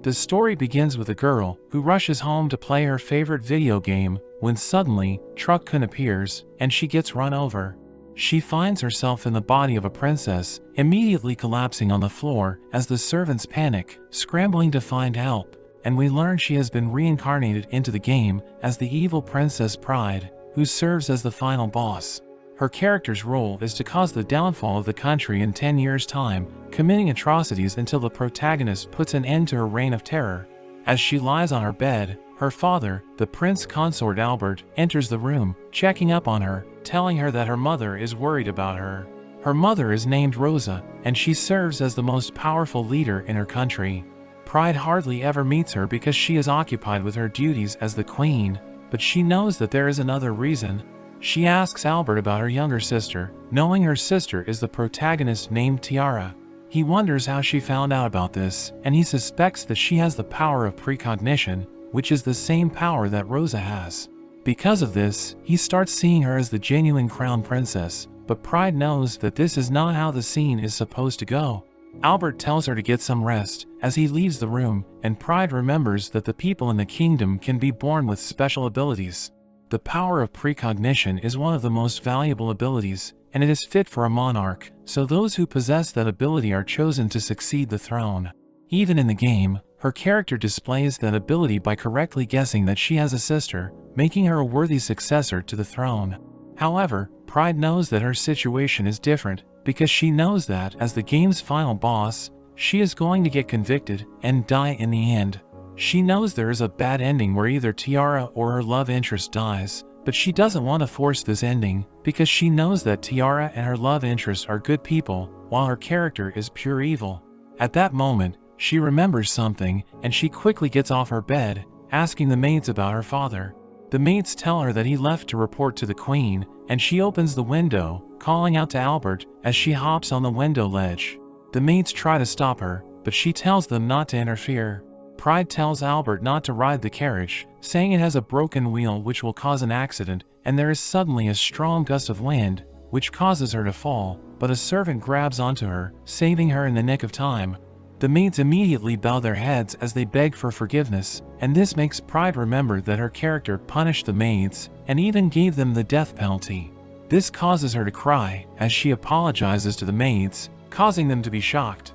The story begins with a girl who rushes home to play her favorite video game when suddenly Truckun appears and she gets run over. She finds herself in the body of a princess, immediately collapsing on the floor as the servants panic, scrambling to find help, and we learn she has been reincarnated into the game as the evil Princess Pride, who serves as the final boss. Her character's role is to cause the downfall of the country in 10 years' time, committing atrocities until the protagonist puts an end to her reign of terror. As she lies on her bed, her father, the prince consort Albert, enters the room, checking up on her, telling her that her mother is worried about her. Her mother is named Rosa, and she serves as the most powerful leader in her country. Pride hardly ever meets her because she is occupied with her duties as the queen, but she knows that there is another reason. She asks Albert about her younger sister, knowing her sister is the protagonist named Tiara. He wonders how she found out about this, and he suspects that she has the power of precognition, which is the same power that Rosa has. Because of this, he starts seeing her as the genuine crown princess, but Pride knows that this is not how the scene is supposed to go. Albert tells her to get some rest as he leaves the room, and Pride remembers that the people in the kingdom can be born with special abilities. The power of precognition is one of the most valuable abilities, and it is fit for a monarch, so those who possess that ability are chosen to succeed the throne. Even in the game, her character displays that ability by correctly guessing that she has a sister, making her a worthy successor to the throne. However, Pride knows that her situation is different, because she knows that, as the game's final boss, she is going to get convicted and die in the end. She knows there is a bad ending where either Tiara or her love interest dies, but she doesn't want to force this ending, because she knows that Tiara and her love interest are good people, while her character is pure evil. At that moment, she remembers something, and she quickly gets off her bed, asking the maids about her father. The maids tell her that he left to report to the queen, and she opens the window, calling out to Albert as she hops on the window ledge. The maids try to stop her, but she tells them not to interfere. Pride tells Albert not to ride the carriage, saying it has a broken wheel which will cause an accident, and there is suddenly a strong gust of wind, which causes her to fall, but a servant grabs onto her, saving her in the nick of time. The maids immediately bow their heads as they beg for forgiveness, and this makes Pride remember that her character punished the maids, and even gave them the death penalty. This causes her to cry, as she apologizes to the maids, causing them to be shocked.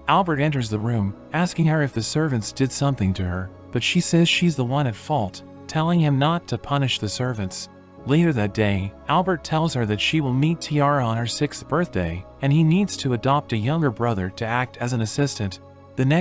Albert enters the room, asking her if the servants did something to her, but she says she's the one at fault, telling him not to punish the servants. Later that day, Albert tells her that she will meet Tiara on her 6th birthday, and he needs to adopt a younger brother to act as an assistant. The next